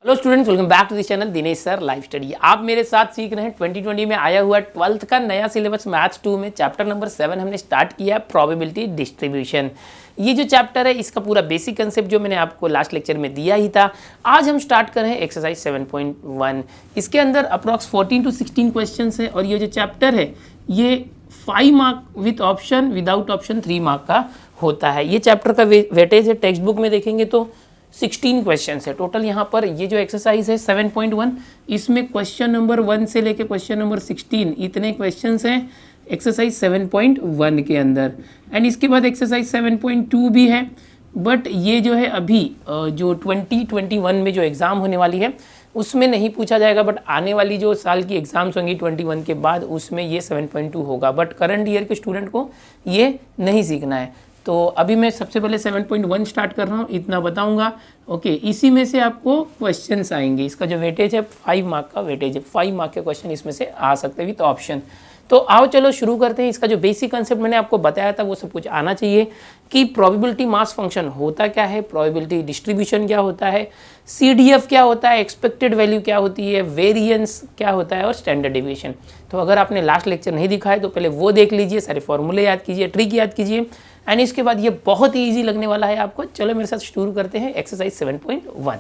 Hello students, welcome back to this channel Dinesh sir live study. आप मेरे साथ सीख रहे हैं 2020 में आया हुआ 12th का नया सिलेबस मैथ्स 2 में चैप्टर नंबर 7 हमने स्टार्ट किया प्रोबेबिलिटी डिस्ट्रीब्यूशन। ये जो चैप्टर है इसका पूरा बेसिक कंसेप्ट जो मैंने आपको लास्ट लेक्चर में दिया ही था, आज हम स्टार्ट कर रहे हैं एक्सरसाइज 7.1। इसके अंदर अप्रॉक्स 14 to 16 क्वेश्चन है और ये जो चैप्टर है ये 5 mark with option, without option 3 mark का होता है। ये चैप्टर का वेटेज है, टेक्स्ट बुक में देखेंगे तो 16 क्वेश्चन है टोटल। यहाँ पर ये जो एक्सरसाइज है 7.1, इसमें क्वेश्चन नंबर 1 से लेके क्वेश्चन नंबर 16 इतने क्वेश्चंस हैं एक्सरसाइज 7.1 के अंदर। एंड इसके बाद एक्सरसाइज 7.2 भी है, बट ये जो है अभी जो 2021 में जो एग्ज़ाम होने वाली है उसमें नहीं पूछा जाएगा, बट आने वाली जो साल की एग्ज़ाम्स होंगी 21 के बाद उसमें ये 7.2 होगा। बट करंट ईयर के स्टूडेंट को ये नहीं सीखना है। तो अभी मैं सबसे पहले 7.1 स्टार्ट कर रहा हूँ, इतना बताऊंगा। ओके, इसी में से आपको क्वेश्चंस आएंगे। इसका जो वेटेज है 5 मार्क का वेटेज है, 5 मार्क के क्वेश्चन इसमें से आ सकते हैं विथ ऑप्शन। तो आओ चलो शुरू करते हैं। इसका जो बेसिक कंसेप्ट मैंने आपको बताया था वो सब कुछ आना चाहिए कि प्रोबेबिलिटी मास फंक्शन होता क्या है, प्रोबेबिलिटी डिस्ट्रीब्यूशन क्या होता है, CDF क्या होता है, एक्सपेक्टेड वैल्यू क्या होती है, वेरिएंस क्या होता है और स्टैंडर्ड डेविएशन। तो अगर आपने लास्ट लेक्चर नहीं दिखा है तो पहले वो देख लीजिए, सारे फॉर्मूले याद कीजिए, ट्रिक याद कीजिए, एंड इसके बाद ये बहुत ही ईजी लगने वाला है आपको। चलो मेरे साथ शुरू करते हैं एक्सरसाइज 7.1।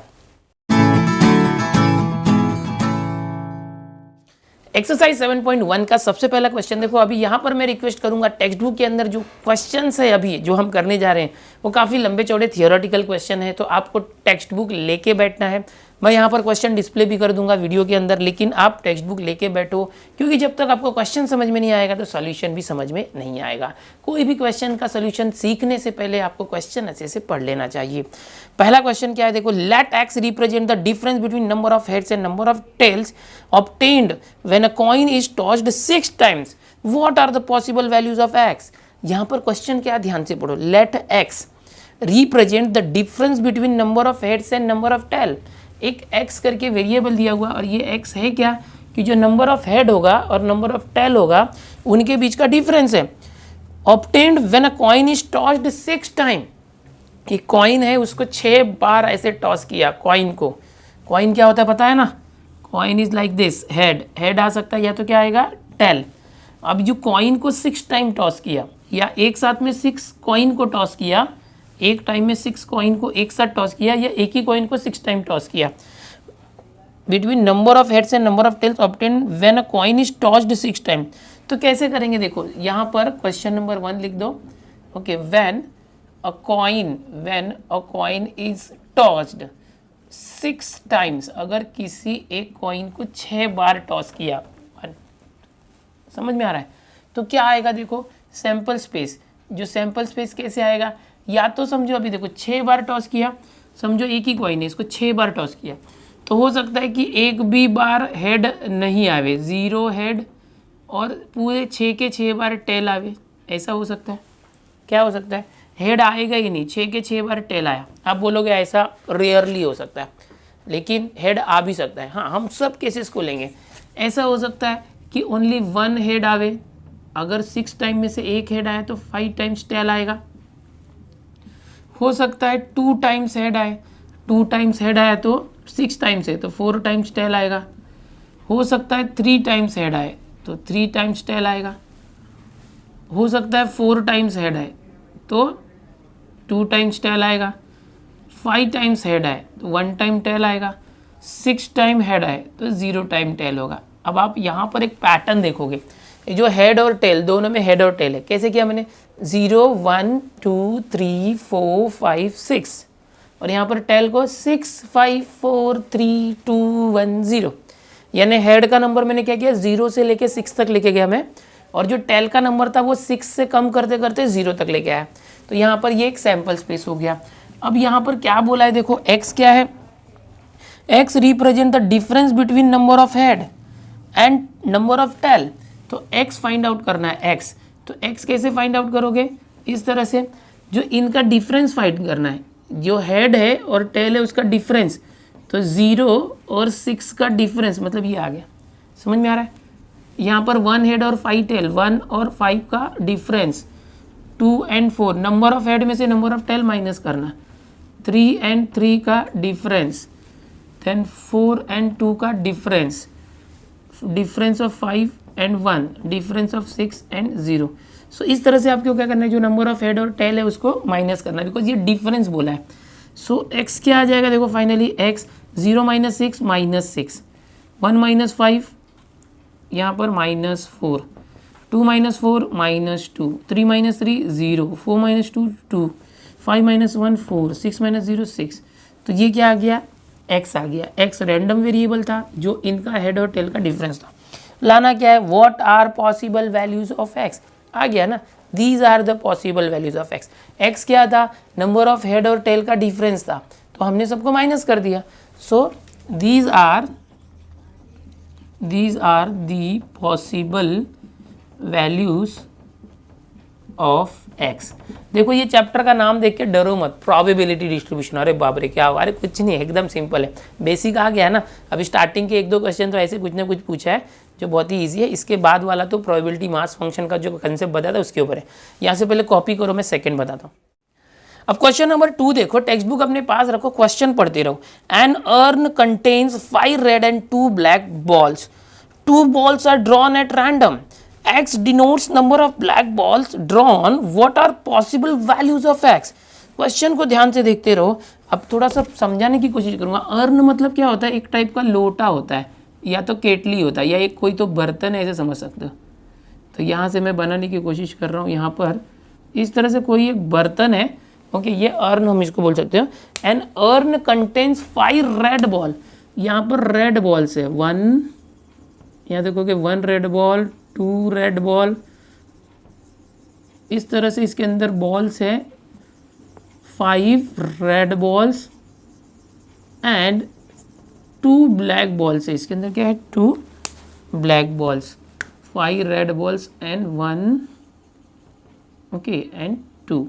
एक्सरसाइज 7.1 का सबसे पहला क्वेश्चन देखो। अभी यहाँ पर मैं रिक्वेस्ट करूंगा, टेक्स्ट बुक के अंदर जो क्वेश्चंस है अभी जो हम करने जा रहे हैं वो काफ़ी लंबे चौड़े थियोरेटिकल क्वेश्चन है, तो आपको टेक्स्ट बुक लेके बैठना है। मैं यहाँ पर क्वेश्चन डिस्प्ले भी कर दूंगा वीडियो के अंदर, लेकिन आप टेक्स्ट बुक लेके बैठो, क्योंकि जब तक आपको क्वेश्चन समझ में नहीं आएगा तो सॉल्यूशन भी समझ में नहीं आएगा। कोई भी क्वेश्चन का सॉल्यूशन सीखने से पहले आपको क्वेश्चन अच्छे से पढ़ लेना चाहिए। पहला क्वेश्चन क्या है देखो, let X represent the difference between number of heads and number of tails obtained when a coin is tossed 6 times, what are the possible values of X. यहाँ पर क्वेश्चन क्या, ध्यान से पढ़ो। Let X represent the difference between number of heads and number of tail. एक x करके variable दिया हुआ और ये x है क्या कि जो नंबर ऑफ हेड होगा और नंबर ऑफ टेल होगा उनके बीच का डिफरेंस है। Obtained when a coin is tossed 6 time. एक कॉइन है उसको 6 बार ऐसे टॉस किया कॉइन को। कॉइन क्या होता है पता है ना, coin is like this, head आ सकता है या तो क्या आएगा टेल। अब जो कॉइन को 6 टाइम टॉस किया या एक साथ में 6 कॉइन को टॉस किया, एक टाइम में 6 कॉइन को एक साथ टॉस किया या एक ही कॉइन को 6 टाइम टॉस किया, between number of heads and number of tails obtained when a coin is tossed 6 time. तो कैसे करेंगे देखो, यहाँ पर क्वेश्चन नंबर 1 लिख दो। Okay, when a coin is tossed 6 times, अगर किसी एक कॉइन को 6 बार टॉस किया, समझ में आ रहा है तो क्या आएगा देखो, सैंपल स्पेस। जो सैंपल स्पेस कैसे आएगा, या तो समझो अभी देखो 6 बार टॉस किया, समझो एक ही कॉइन है इसको 6 बार टॉस किया, तो हो सकता है कि एक भी बार हेड नहीं आवे, 0 हेड, और पूरे 6 के 6 बार टेल आवे। ऐसा हो सकता है, क्या हो सकता है, हेड आएगा ही नहीं, 6 के 6 बार टेल आया। आप बोलोगे ऐसा रेयरली हो सकता है, लेकिन हेड आ भी सकता है। हाँ, हम सब केसेस को लेंगे। ऐसा हो सकता है कि ओनली 1 हेड आवे, अगर 6 टाइम में से एक हेड आया तो 5 टाइम्स टेल आएगा। हो सकता है 2 टाइम्स हेड आए, 2 टाइम्स हेड आया तो 6 टाइम्स है तो 4 टाइम्स टेल आएगा। हो सकता है 3 टाइम्स हेड आए तो 3 टाइम्स टेल आएगा। हो सकता है 4 टाइम्स हेड आए तो 2 टाइम्स टेल आएगा। 5 टाइम्स हेड आए तो 1 टाइम टेल आएगा। 6 टाइम हेड आए तो 0 टाइम टेल होगा। अब आप यहाँ पर एक पैटर्न देखोगे, जो हेड और टेल दोनों में हेड और टेल है। कैसे किया मैंने, 0 1 2 3 4 5 6, और यहाँ पर टेल को 6 5 4 3 2 1 0, यानी हेड का नंबर मैंने क्या किया 0 से लेके 6 तक लेके गया मैं, और जो टेल का नंबर था वो 6 से कम करते करते 0 तक लेके आया। तो यहाँ पर ये एक सैम्पल स्पेस हो गया। अब यहाँ पर क्या बोला है देखो, x क्या है, x represent the difference between number of head and number of tail. तो x फाइंड आउट करना है, x। तो x कैसे फाइंड आउट करोगे, इस तरह से, जो इनका डिफरेंस फाइंड करना है, जो हेड है और टेल है उसका डिफरेंस। तो 0 और 6 का डिफरेंस मतलब ये आ गया, समझ में आ रहा है। यहाँ पर 1 हेड और 5 टेल, 1 और 5 का difference, 2 and 4, number of head में से नंबर ऑफ टेल माइनस करना, 3 एंड 3 का डिफरेंस, देन 4 and 2 का difference, difference of 5 and 1, difference of 6 and 0। सो इस तरह से आपको क्या करना है, जो नंबर ऑफ हेड और टेल है उसको माइनस करना है, बिकॉज ये डिफरेंस बोला है। सो x क्या आ जाएगा, देखो फाइनली x 0 - 6 -6, 1 - 5 यहाँ पर -4, 2 - 4 -2, 3 - 3 0, 4 - 2 2, 5 - 1 4, 6 - 0 6। तो ये क्या आ गया, x आ गया। x रैंडम वेरिएबल था जो इनका हेड और टेल का डिफरेंस था। लाना क्या है, what are possible values of x, आ गया ना, these are the possible values of x। x क्या था, नंबर ऑफ हेड और टेल का डिफरेंस था, तो हमने सबको माइनस कर दिया। So these are the possible values of x। देखो ये चैप्टर का नाम देख के डरो मत, प्रोबेबिलिटी डिस्ट्रीब्यूशन, अरे बाप रे क्या हुआ, अरे कुछ नहीं, एकदम सिंपल है, बेसिक आ गया है ना। अभी स्टार्टिंग के 1-2 क्वेश्चन तो ऐसे कुछ ना कुछ पूछा है जो बहुत ही ईजी है, इसके बाद वाला तो प्रोबेबिलिटी मास फंक्शन का जो कंसेप्ट बताया था उसके ऊपर है। यहाँ से पहले कॉपी करो, मैं सेकंड बताता हूँ। अब क्वेश्चन नंबर 2 देखो, टेक्स्ट बुक अपने पास रखो, क्वेश्चन पढ़ते रहो। An urn contains 5 red and 2 black balls, 2 balls are drawn at random, x denotes number of black balls drawn, what are possible values of x। Question को ध्यान से देखते रहो। अब थोड़ा सा समझाने की कोशिश करूंगा। अर्न मतलब क्या होता है, एक टाइप का लोटा होता है या तो केटली होता है या एक कोई तो बर्तन है, ऐसे समझ सकते हो। तो यहाँ से मैं बनाने की कोशिश कर रहा हूँ, यहाँ पर इस तरह से कोई एक बर्तन है, ओके, ये अर्न हम इसको बोल सकते हो। An urn contains 5 red ball, यहाँ पर रेड बॉल्स है, 1, यहाँ देखो कि 1 रेड बॉल, 2 रेड बॉल, इस तरह से इसके अंदर बॉल्स है, 5 red balls and 2 black balls है, इसके अंदर क्या है, 2 black balls, 5 red balls and 1, okay, and 2।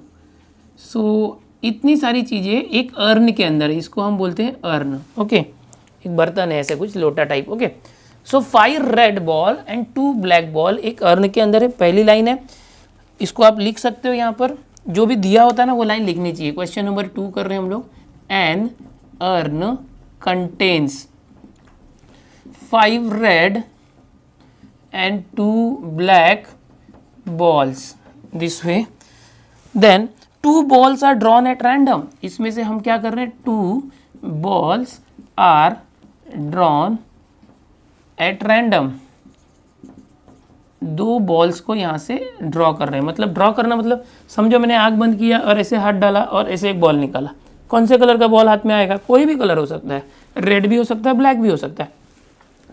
सो इतनी सारी चीज़ें एक अर्न के अंदर है, इसको हम बोलते हैं अर्न, ओके, एक बर्तन है ऐसे कुछ लोटा type, okay. So 5 red ball and 2 black ball एक अर्न के अंदर है, पहली लाइन है, इसको आप लिख सकते हो। यहाँ पर जो भी दिया होता है ना वो लाइन लिखनी चाहिए। क्वेश्चन नंबर 2 कर रहे हैं हम लोग। An urn contains 5 red and 2 black balls this way, then 2 balls are drawn at random, इसमें से हम क्या कर रहे हैं, 2 balls are drawn at random, 2 balls को यहाँ से ड्रॉ कर रहे हैं। मतलब ड्रॉ करना मतलब समझो मैंने आँख बंद किया और ऐसे हाथ डाला और ऐसे एक बॉल निकाला, कौन से कलर का बॉल हाथ में आएगा, कोई भी कलर हो सकता है, रेड भी हो सकता है, ब्लैक भी हो सकता है।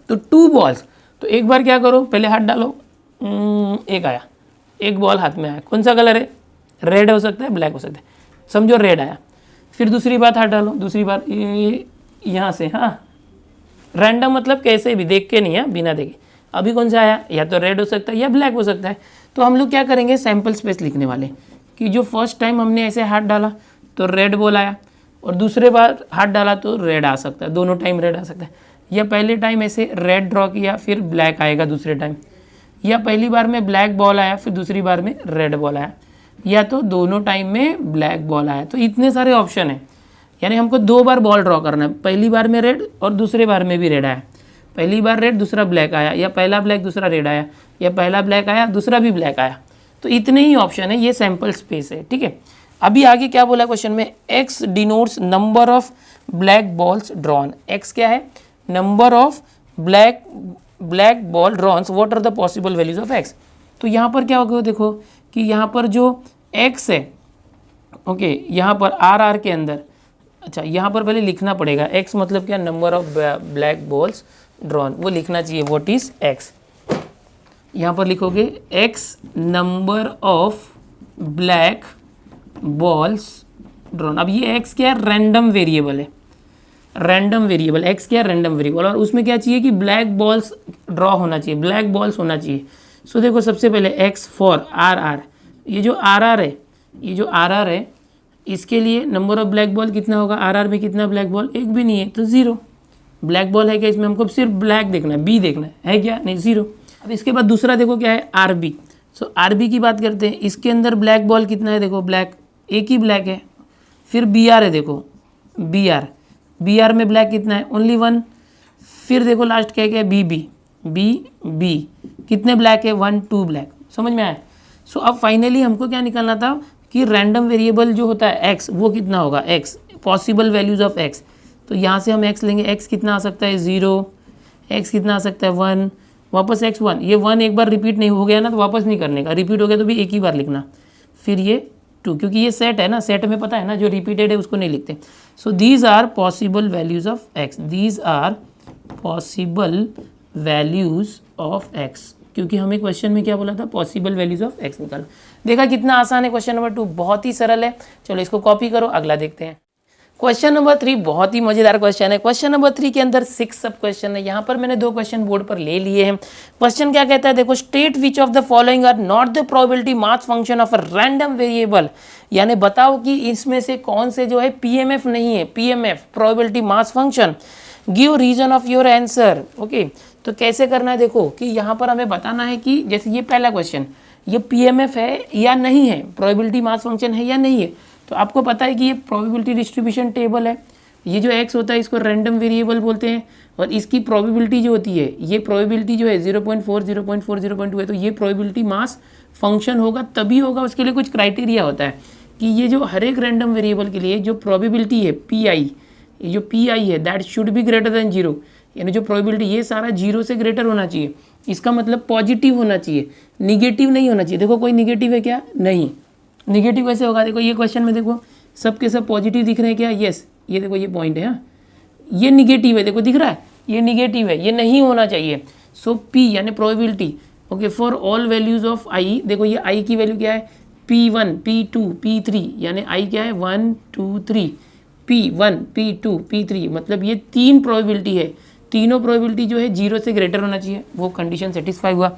तो 2 बॉल्स, तो एक बार क्या करो, पहले हाथ डालो, एक आया, एक बॉल हाथ में आया, कौन सा कलर है, रेड हो सकता है, ब्लैक हो सकता है, समझो रेड आया। फिर दूसरी बार हाथ डालो, दूसरी बार यहाँ से, हाँ, रैंडम मतलब कैसे भी, देख के नहीं है, बिना देखे। अभी कौन सा आया, या तो रेड हो सकता है या ब्लैक हो सकता है। तो हम लोग क्या करेंगे, सैम्पल स्पेस लिखने वाले, कि जो फर्स्ट टाइम हमने ऐसे हाथ डाला तो रेड बॉल आया, और दूसरे बार हाथ डाला तो रेड आ सकता है, दोनों टाइम रेड आ सकता है। या पहले टाइम ऐसे रेड ड्रॉ किया फिर ब्लैक आएगा दूसरे टाइम, या पहली बार में ब्लैक बॉल आया फिर दूसरी बार में रेड बॉल आया, या तो दोनों टाइम में ब्लैक बॉल आया। तो इतने सारे ऑप्शन हैं, यानी हमको 2 बार बॉल ड्रॉ करना है, पहली बार में रेड और दूसरे बार में भी रेड आया, पहली बार रेड दूसरा ब्लैक आया, या पहला ब्लैक दूसरा रेड आया, या पहला ब्लैक आया दूसरा भी ब्लैक आया। तो इतने ही ऑप्शन है, ये सैम्पल स्पेस है, ठीक है। अभी आगे क्या बोला क्वेश्चन में, X denotes number of black balls drawn, X क्या है, number of black ball drawns, what are the possible values of X. तो यहाँ पर क्या होगा, देखो कि यहाँ पर जो x है, ओके, यहाँ पर आर के अंदर, अच्छा यहाँ पर पहले लिखना पड़ेगा, x मतलब क्या, number of black balls drawn, वो लिखना चाहिए, व्हाट इज x। यहाँ पर लिखोगे x number of black balls drawn. अब ये x क्या है, रैंडम वेरिएबल है, रैंडम वेरिएबल x क्या है, रैंडम वेरिएबल, और उसमें क्या चाहिए कि ब्लैक बॉल्स ड्रॉ होना चाहिए, ब्लैक बॉल्स होना चाहिए। सो देखो सबसे पहले x फॉर आर, ये जो आर है, ये जो आर है, इसके लिए नंबर ऑफ ब्लैक बॉल कितना होगा, आर में कितना ब्लैक बॉल, एक भी नहीं है, तो 0 ब्लैक बॉल है क्या इसमें, हमको सिर्फ ब्लैक देखना है, बी देखना है क्या, नहीं, 0। अब इसके बाद दूसरा देखो क्या है, आर बी। सो आर बी की बात करते हैं, इसके अंदर ब्लैक बॉल कितना है, देखो ब्लैक, एक ही ब्लैक है। फिर बी आर है, देखो बी आर, बी आर में ब्लैक कितना है, ओनली 1। फिर देखो लास्ट क्या क्या है, बी बी बी बी, कितने ब्लैक है, 1 2 ब्लैक। समझ में आया। सो अब फाइनली हमको क्या निकालना था कि रैंडम वेरिएबल जो होता है एक्स वो कितना होगा, x possible values of X. तो यहाँ से हम एक्स लेंगे, एक्स कितना आ सकता है 0, एक्स कितना आ सकता है 1, वापस एक्स 1। ये 1 एक बार रिपीट नहीं हो गया ना तो वापस नहीं करने का, रिपीट हो गया तो भी एक ही बार लिखना। फिर ये 2, क्योंकि ये सेट है ना, सेट में पता है ना जो रिपीटेड है उसको नहीं लिखते। So these are possible values of X, these are possible values of X, क्योंकि हमें क्वेश्चन में क्या बोला था, पॉसिबल वैल्यूज ऑफ एक्स निकालो। देखा कितना आसान है क्वेश्चन नंबर 2, बहुत ही सरल है। चलो इसको कॉपी करो, अगला देखते हैं। क्वेश्चन नंबर 3 बहुत ही मजेदार क्वेश्चन है। क्वेश्चन नंबर 3 के अंदर 6 सब क्वेश्चन है। यहाँ पर मैंने 2 क्वेश्चन बोर्ड पर ले लिए हैं। क्वेश्चन क्या कहता है, देखो, state which of the following are not the probability mass function of a random variable, यानी बताओ कि इसमें से कौन से जो है पीएमएफ नहीं है, PMF probability mass function. Give reason of your answer. Okay, तो कैसे करना है, देखो कि यहाँ पर हमें बताना है कि जैसे ये पहला क्वेश्चन, ये पीएमएफ है या नहीं है, प्रोबेबिलिटी मास फंक्शन है या नहीं है। तो आपको पता है कि ये प्रोबेबिलिटी डिस्ट्रीब्यूशन टेबल है। ये जो एक्स होता है इसको रैंडम वेरिएबल बोलते हैं, और इसकी प्रोबेबिलिटी जो होती है, ये प्रोबेबिलिटी जो है 0.4 0.4 0.2 है। तो ये प्रोबेबिलिटी मास फंक्शन होगा तभी होगा, उसके लिए कुछ क्राइटेरिया होता है कि ये जो हर एक रैंडम वेरिएबल के लिए जो प्रोबेबिलिटी है पी आई, जो पी आई है that should be greater than 0, यानी जो प्रोबेबिलिटी ये सारा 0 से ग्रेटर होना चाहिए। इसका मतलब पॉजिटिव होना चाहिए, निगेटिव नहीं होना चाहिए। देखो कोई निगेटिव है क्या, नहीं। निगेटिव कैसे होगा, देखो ये क्वेश्चन में देखो सब के सब पॉजिटिव दिख रहे हैं क्या, यस। ये देखो ये पॉइंट है, ये निगेटिव है, देखो दिख रहा है ये निगेटिव है, ये नहीं होना चाहिए। सो पी यानी probability, okay, for all values of i. देखो ये आई की वैल्यू क्या है, P1 P2 P3, यानी आई क्या है 1 2 3, P1 P2 P3, मतलब ये 3 प्रोबेबिलिटी है। तीनों प्रोबेबिलिटी जो है 0 से ग्रेटर होना चाहिए, वो कंडीशन सेटिस्फाई हुआ।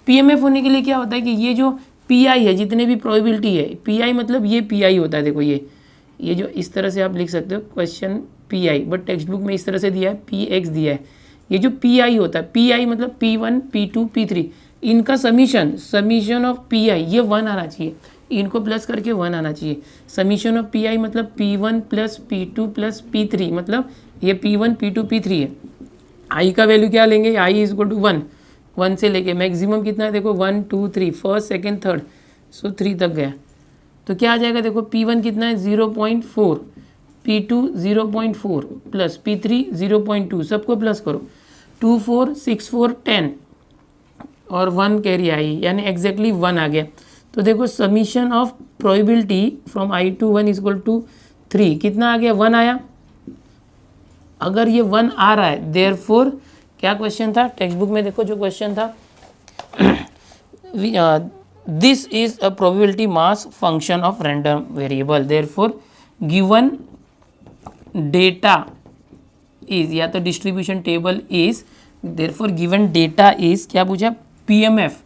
पीएमएफ होने के लिए क्या होता है कि ये जो पीआई है, जितने भी प्रोबेबिलिटी है, पीआई मतलब ये पीआई होता है। देखो ये जो इस तरह से आप लिख सकते हो question pi, but text book में इस तरह से दिया है, पीएक्स दिया है। ये जो पीआई होता है, पीआई मतलब P1 P2 P3, इनका समीशन ऑफ पीआई ये 1 आना चाहिए, इनको प्लस करके 1 आना चाहिए। समीशन ऑफ पीआई मतलब P1 plus P2 plus P3, मतलब ये P1 P2 P3 है। आई का वैल्यू क्या लेंगे, आई इज इक्वल टू 1 से लेके मैक्सिमम कितना है, देखो 1 2 3, फर्स्ट सेकंड थर्ड, सो 3 तक गया। तो क्या आ जाएगा, देखो P1 कितना है 0.4, P2 0.4 प्लस P3 0.2, सबको प्लस करो, 2 4 6 4 10 और 1 कैरी आई, यानी एग्जैक्टली 1 आ गया। तो देखो summation of probability from I to 1 is equal to 3, कितना आ गया, 1 आया। अगर ये 1 आ रहा है, देयरफॉर क्या क्वेश्चन था टेक्स्ट बुक में, देखो जो क्वेश्चन था, this is a probability mass function of random variable, therefore given data is, या तो distribution table is, therefore given data is, क्या पूछा, PMF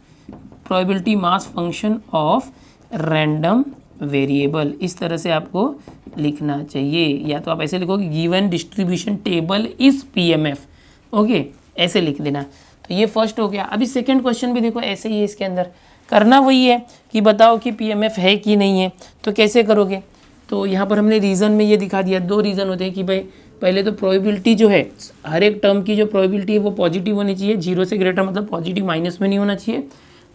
probability mass function of random variable. इस तरह से आपको लिखना चाहिए, या तो आप ऐसे लिखोगे given distribution table is PMF, okay, ऐसे लिख देना। तो ये फर्स्ट हो गया। अभी सेकंड क्वेश्चन भी देखो ऐसे ही है, इसके अंदर करना वही है कि बताओ कि पीएमएफ है कि नहीं है। तो कैसे करोगे, तो यहाँ पर हमने रीज़न में ये दिखा दिया, 2 रीज़न होते हैं कि भाई पहले तो प्रोबेबिलिटी जो है, हर एक टर्म की जो प्रोबेबिलिटी है वो पॉजिटिव होनी चाहिए, 0 से ग्रेटर मतलब पॉजिटिव माइनस में नहीं होना चाहिए,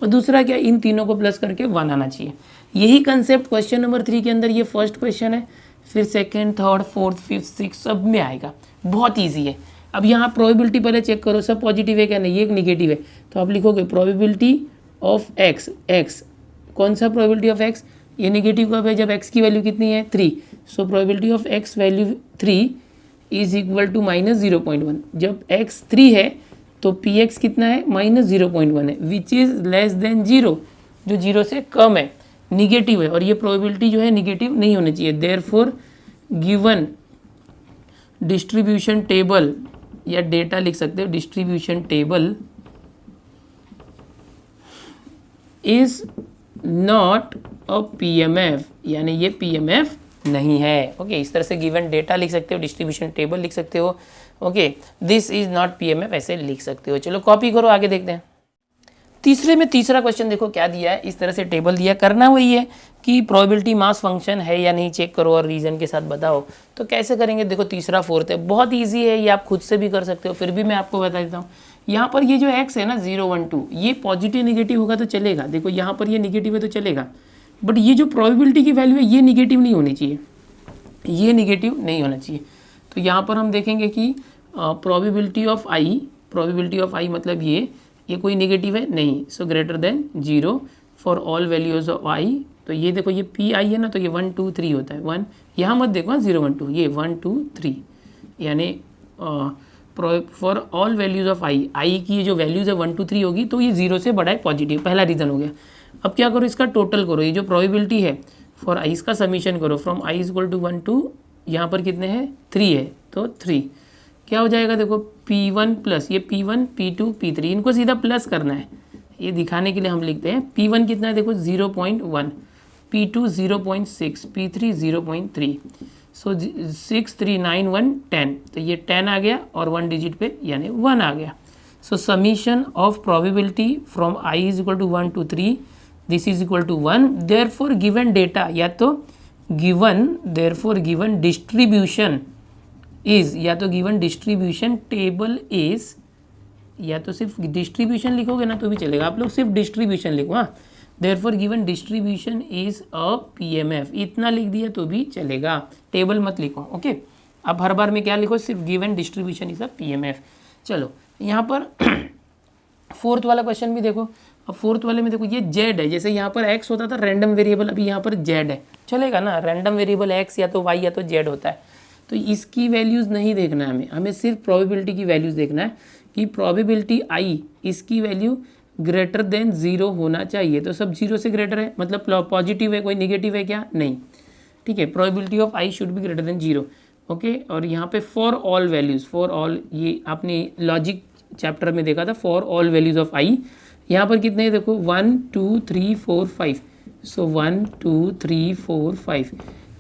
और दूसरा क्या, इन तीनों को प्लस करके 1 आना चाहिए। यही कंसेप्ट क्वेश्चन नंबर 3 के अंदर, ये फर्स्ट क्वेश्चन है, फिर second third fourth fifth six सब में आएगा, बहुत ईजी है। अब यहाँ प्रोबेबिलिटी पहले चेक करो, सब पॉजिटिव है क्या, नहीं, ये एक निगेटिव है। तो आप लिखोगे प्रोबेबिलिटी ऑफ एक्स, एक्स कौन सा प्रोबेबिलिटी ऑफ एक्स, ये निगेटिव कब है, जब एक्स की वैल्यू कितनी है 3, so probability of X value 3 is equal to minus 0.1। जब एक्स 3 है तो पी एक्स कितना है, माइनस 0.1 है, विच इज़ लेस देन 0, जो 0 से कम है, निगेटिव है, और ये प्रोबेबिलिटी जो है निगेटिव नहीं होनी चाहिए। देयरफॉर गिवन डिस्ट्रीब्यूशन टेबल, या डेटा लिख सकते हो, distribution table is not a PMF, यानी ये पीएमएफ नहीं है। ओके, इस तरह से गिवन डेटा लिख सकते हो, डिस्ट्रीब्यूशन टेबल लिख सकते हो, okay, this is not PMF ऐसे लिख सकते हो। चलो कॉपी करो, आगे देखते हैं। तीसरे में तीसरा क्वेश्चन देखो क्या दिया है, इस तरह से टेबल दिया, करना वही है कि प्रोबेबिलिटी मास फंक्शन है या नहीं चेक करो और रीजन के साथ बताओ। तो कैसे करेंगे, देखो तीसरा फोर्थ है, बहुत इजी है, ये आप खुद से भी कर सकते हो, फिर भी मैं आपको बता देता हूँ। यहाँ पर ये जो x है ना 0 1 2, ये पॉजिटिव निगेटिव होगा तो चलेगा, देखो यहाँ पर ये निगेटिव है तो चलेगा, बट ये जो प्रोबेबिलिटी की वैल्यू है ये निगेटिव नहीं होनी चाहिए, ये निगेटिव नहीं होना चाहिए। तो यहाँ पर हम देखेंगे कि प्रोबेबिलिटी ऑफ आई मतलब ये कोई निगेटिव है नहीं, so greater than 0 for all values of i. तो ये देखो ये पी आई है ना, तो ये 1 2 3 होता है, 1 यहाँ मत देखो 0 1 2, ये 1 2 3, यानी फॉर ऑल वैल्यूज ऑफ आई की ये जो वैल्यूज है 1 2 3 होगी तो ये 0 से बड़ा है पॉजिटिव, पहला रीज़न हो गया। अब क्या करो, इसका टोटल करो, ये जो प्रोबेबिलिटी है फॉर आई इसका समीशन करो, from I is equal to 1 2, यहाँ पर कितने हैं 3 है, तो 3 क्या हो जाएगा, देखो P1 प्लस ये P1 P2 P3, इनको सीधा प्लस करना है, ये दिखाने के लिए हम लिखते हैं। P1 कितना है देखो 0.1, P2 0.6, P3 0.3, सो 6 3 9 1 10, तो ये 10 आ गया और 1 डिजिट पे यानी 1 आ गया। So summation of probability from I is equal to 1 to 3, this is equal to 1, therefore given data, या तो given therefore given distribution is, या तो गिवन डिस्ट्रीब्यूशन टेबल इज, या तो सिर्फ डिस्ट्रीब्यूशन लिखोगे ना तो भी चलेगा, आप लोग सिर्फ डिस्ट्रीब्यूशन लिखो, हाँ, therefore given distribution is a PMF, इतना लिख दिया तो भी चलेगा, टेबल मत लिखो, ओके। अब हर बार में क्या लिखो, सिर्फ given distribution is a PMF. चलो यहाँ पर फोर्थ वाला क्वेश्चन भी देखो। अब फोर्थ वाले में देखो ये जेड है, जैसे यहाँ पर एक्स होता था रैंडम वेरिएबल, अभी यहाँ पर जेड है, चलेगा ना, रैंडम वेरिएबल एक्स या तो वाई या तो जेड होता है, तो इसकी वैल्यूज़ नहीं देखना है हमें सिर्फ प्रोबेबिलिटी की वैल्यूज़ देखना है कि प्रोबेबिलिटी आई इसकी वैल्यू ग्रेटर देन 0 होना चाहिए, तो सब 0 से ग्रेटर है, मतलब पॉजिटिव है, कोई निगेटिव है क्या, नहीं, ठीक है। Probability of I should be greater than 0, okay. और यहाँ पे for all values, for all, ये आपने लॉजिक चैप्टर में देखा था, फॉर ऑल वैल्यूज़ ऑफ आई, यहाँ पर कितने हैं देखो 1 2 3 4 5, सो 1 2 3 4 5,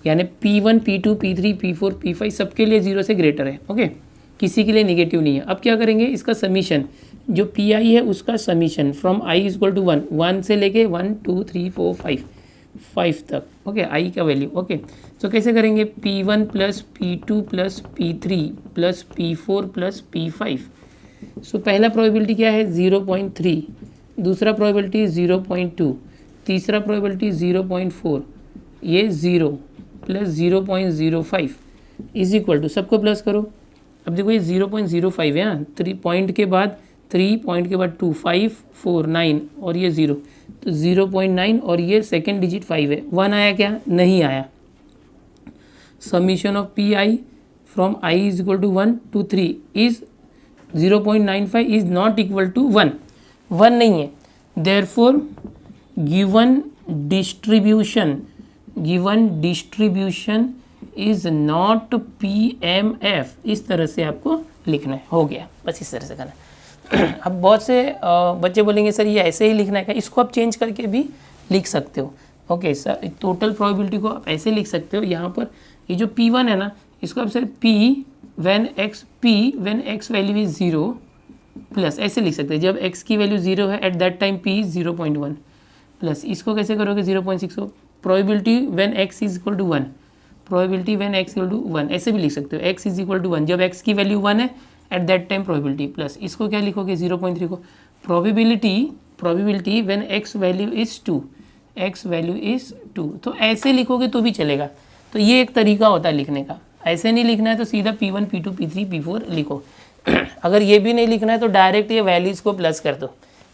यानी P1 P2 P3 P4 P5 सबके लिए 0 से ग्रेटर है, ओके, किसी के लिए निगेटिव नहीं है। अब क्या करेंगे, इसका समीशन, जो PI है उसका summation from I is equal to 1 से लेके 1 2 3 4 5 तक, ओके, I का वैल्यू, ओके। तो कैसे करेंगे, P1 plus P2 plus P3 plus P4 plus P5। So पहला प्रोबेबिलिटी क्या है 0.3, दूसरा प्रोबेबिलिटी 0.2, तीसरा प्रोबेबिलिटी 0.4, ये 0 प्लस 0.05 इज इक्वल टू, सबको प्लस करो। अब देखो ये 0.05 है, 3 पॉइंट के बाद 3 पॉइंट के बाद 2 5 4 9 और ये 0, तो 0.9 और ये सेकेंड डिजिट 5 है, 1 आया क्या, नहीं आया। Summation of P I from I is equal to 1 to 3 is 0.95 is not equal to 1 नहीं है, therefore given distribution is not PMF, इस तरह से आपको लिखना है, हो गया, बस इस तरह से करना है। अब बहुत से बच्चे बोलेंगे सर ये ऐसे ही लिखना है क्या, इसको आप चेंज करके भी लिख सकते हो, ओके सर, टोटल प्रोबेबिलिटी को आप ऐसे लिख सकते हो। यहाँ पर ये जो P1 है ना, इसको आप sir P when x value is 0 plus ऐसे लिख सकते हैं, जब x की वैल्यू 0 है at that time P is 0.1 plus, इसको कैसे करोगे 0.6, probability when x is equal to 1, probability when x equal to 1, ऐसे भी लिख सकते हो, x इज इक्वल टू 1, जब x की वैल्यू 1 है at that time probability, plus इसको क्या लिखोगे 0.3 को, probability when x value is 2, तो ऐसे लिखोगे तो भी चलेगा। तो ये एक तरीका होता है लिखने का, ऐसे नहीं लिखना है तो सीधा P1 P2 P3 P4 लिखो। अगर ये भी नहीं लिखना है तो डायरेक्ट ये वैल्यूज़ को प्लस कर दो,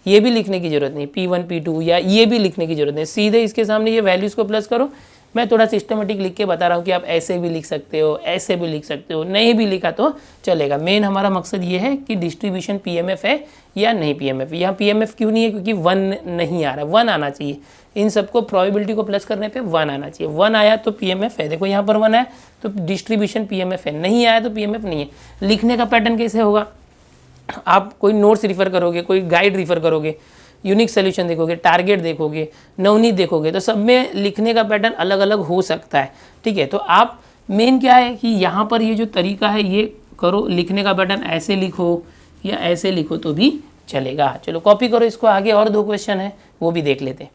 ये भी लिखने की ज़रूरत नहीं, P1 P2 या ये भी लिखने की ज़रूरत नहीं, सीधे इसके सामने ये वैल्यूज़ को प्लस करो। मैं थोड़ा सिस्टमेटिक लिख के बता रहा हूँ कि आप ऐसे भी लिख सकते हो, ऐसे भी लिख सकते हो, नहीं भी लिखा तो चलेगा। मेन हमारा मकसद ये है कि डिस्ट्रीब्यूशन PMF है या नहीं PMF। यहाँ PMF क्यों नहीं है, क्योंकि 1 नहीं आ रहा, 1 आना चाहिए, इन सबको प्रोबेबिलिटी को प्लस करने पे 1 आना चाहिए, 1 आया तो PMF है, देखो यहाँ पर 1 आया तो डिस्ट्रीब्यूशन PMF है, नहीं आया तो PMF नहीं है। लिखने का पैटर्न कैसे होगा, आप कोई नोट्स रिफ़र करोगे, कोई गाइड रिफ़र करोगे, यूनिक सोल्यूशन देखोगे, टारगेट देखोगे, नवनीत देखोगे, तो सब में लिखने का पैटर्न अलग अलग हो सकता है, ठीक है। तो आप मेन क्या है कि यहाँ पर ये जो तरीका है ये करो, लिखने का पैटर्न ऐसे लिखो या ऐसे लिखो तो भी चलेगा। चलो कॉपी करो इसको, आगे और 2 क्वेश्चन है वो भी देख लेते हैं।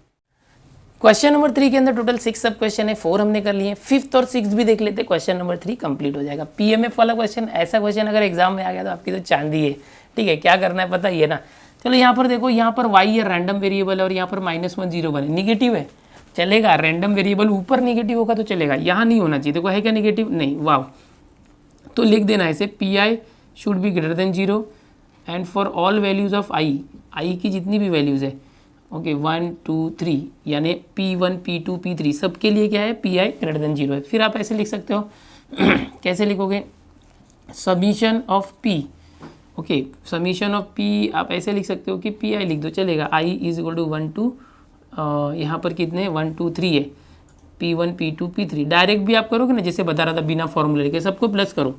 क्वेश्चन नंबर 3 के अंदर टोटल 6 सब क्वेश्चन है, 4 हमने कर लिए, 5th और 6th भी देख लेते हैं, क्वेश्चन नंबर 3 कंप्लीट हो जाएगा। पीएमएफ वाला क्वेश्चन, ऐसा क्वेश्चन अगर एग्जाम में आ गया तो आपकी तो चांदी है, ठीक है। क्या करना है पता ही है ना। चलो यहाँ पर देखो, यहाँ पर वाई है रैंडम वेरिएबल है और यहाँ पर -1 0 1 निगेटिव है, चलेगा। रैंडम वेरिएबल ऊपर निगेटिव होगा तो चलेगा, यहाँ नहीं होना चाहिए। देखो है क्या निगेटिव, नहीं, वाह। तो लिख देना ऐसे, p i should be greater than 0 and for all values of i, i की जितनी भी वैल्यूज़ है, ओके 1 2 3, यानी P1 P2 P3 सबके लिए क्या है, पी आई ग्रेटर देन 0 है। फिर आप ऐसे लिख सकते हो कैसे लिखोगे, summation of P, okay summation of P आप ऐसे लिख सकते हो कि पी आई लिख दो, चलेगा। I इज इक्वल टू 1 2, यहाँ पर कितने 1 2 3 है, P1 P2 P3। डायरेक्ट भी आप करोगे ना, जैसे बता रहा था बिना फॉर्मूले के, सबको प्लस करो,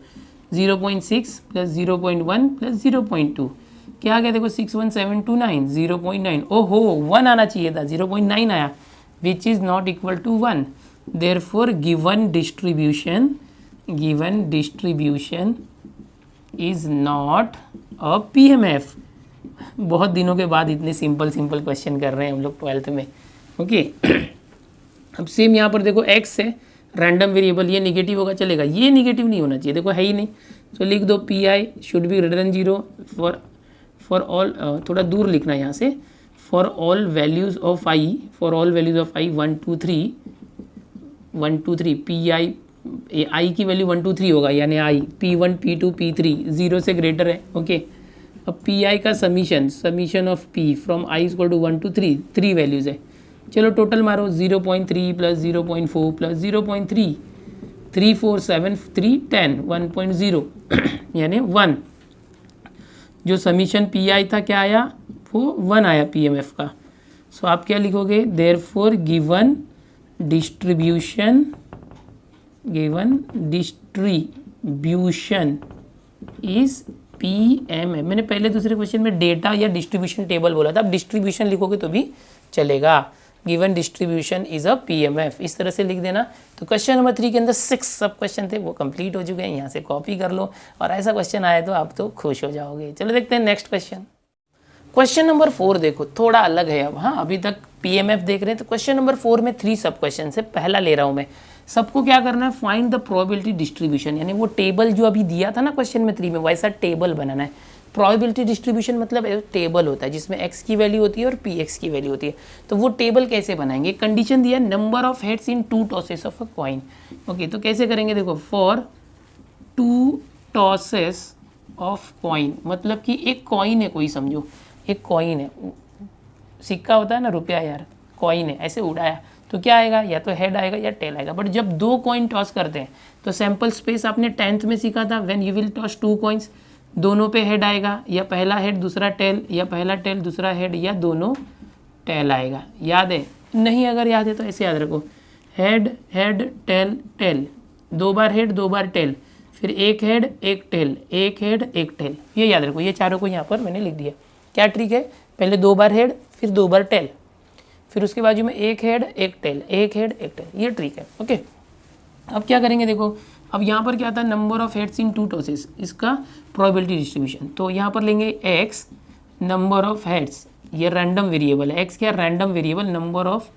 0.6 प्लस 0.1 प्लस 0.2, क्या आ गया देखो 61729, 0.9, ओहो 1 आना चाहिए था, 0.9 आया, which is not equal to 1। Therefore given distribution is not a PMF. बहुत दिनों के बाद इतने सिंपल क्वेश्चन कर रहे हैं हम लोग 12th में, ओके। अब सेम यहाँ पर देखो x है रैंडम वेरिएबल, ये निगेटिव होगा, चलेगा। ये निगेटिव नहीं होना चाहिए, देखो है ही नहीं, तो लिख दो P i should be greater than 0 for all, थोड़ा दूर लिखना है यहाँ से, for all values of I 1 2 3 P I की वैल्यू 1 2 3 होगा, यानी आई P1 P2 P3 0 से ग्रेटर है, ओके। अब पी आई का summation of P from I equal to 1 2 3, 3 values है। चलो टोटल मारो, 0.3 प्लस 0.4 प्लस 0.3, 3 4 7 3 10, 1.0 यानी 1। जो समीशन पी आई था क्या आया, वो 1 आया पीएमएफ का। सो आप क्या लिखोगे, therefore given distribution is PMF. मैंने पहले दूसरे क्वेश्चन में डेटा या डिस्ट्रीब्यूशन टेबल बोला था, अब डिस्ट्रीब्यूशन लिखोगे तो भी चलेगा। Given distribution is a PMF, इस तरह से लिख देना। तो क्वेश्चन नंबर 3 के अंदर 6 सब क्वेश्चन थे, वो कंप्लीट हो चुके हैं, यहाँ से कॉपी कर लो, और ऐसा क्वेश्चन आए तो आप तो खुश हो जाओगे। चलो देखते हैं नेक्स्ट क्वेश्चन। क्वेश्चन नंबर 4 देखो, थोड़ा अलग है अब। हाँ, अभी तक पीएमएफ देख रहे हैं, तो क्वेश्चन नंबर 4 में 3 सब क्वेश्चन है। पहला ले रहा हूँ मैं, सबको क्या करना है, फाइंड द प्रोबेबिलिटी डिस्ट्रीब्यूशन, यानी वो टेबल जो अभी दिया था ना क्वेश्चन में 3 में, वैसा टेबल बनाना है। प्रोबेबिलिटी डिस्ट्रीब्यूशन मतलब टेबल होता है जिसमें x की वैल्यू होती है और px की वैल्यू होती है। तो वो टेबल कैसे बनाएंगे, कंडीशन दिया number of heads in 2 tosses of a coin, okay. तो कैसे करेंगे, देखो फॉर 2 टॉसेस ऑफ कॉइन, मतलब कि एक कॉइन है, कोई समझो एक कॉइन है, सिक्का होता है ना, रुपया यार, कॉइन है, ऐसे उड़ाया तो क्या आएगा, या तो हेड आएगा या टेल आएगा। बट जब 2 कॉइन टॉस करते हैं तो सैम्पल स्पेस आपने 10th में सीखा था, when you will toss 2 coins, दोनों पे हेड आएगा, या पहला हेड दूसरा टेल, या पहला टेल दूसरा हेड, या दोनों टेल आएगा। याद है, नहीं अगर याद है तो ऐसे याद रखो, हेड हेड टेल टेल, 2 बार हेड 2 बार टेल, फिर एक हेड एक टेल, एक हेड एक टेल, ये याद रखो। ये चारों को यहाँ पर मैंने लिख दिया। क्या ट्रिक है, पहले 2 बार हेड फिर 2 बार टेल, फिर उसके बाजू में एक हेड एक टेल, एक हेड एक टेल, ये ट्रिक है, ओके। अब क्या करेंगे, देखो अब यहाँ पर क्या था, number of heads in 2 tosses, इसका प्रोबेबिलिटी डिस्ट्रीब्यूशन। तो यहाँ पर लेंगे x नंबर ऑफ हेड्स, ये रैंडम वेरिएबल है, x क्या random variable number of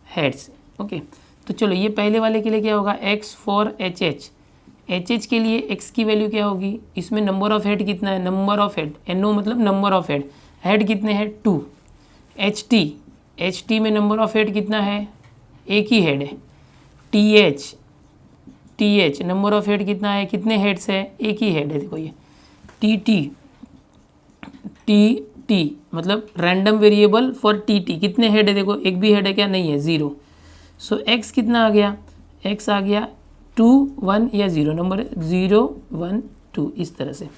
heads, okay. तो चलो ये पहले वाले के लिए क्या होगा, x फॉर एच के लिए x की वैल्यू क्या होगी, इसमें नंबर ऑफ हेड कितना है, नंबर ऑफ हेड, NO मतलब नंबर ऑफ हेड, हेड कितने हैं 2। एच टी में नंबर ऑफ हेड कितना है, एक ही हेड है। T H number of head कितना है, कितने हेड्स है, एक ही हेड है, देखो ये। टी मतलब रैंडम वेरिएबल फॉर टी कितने हेड है, देखो एक भी हेड है क्या, नहीं है, 0। सो x कितना आ गया, x आ गया 2 1 या 0, नंबर 0 1 2, इस तरह से।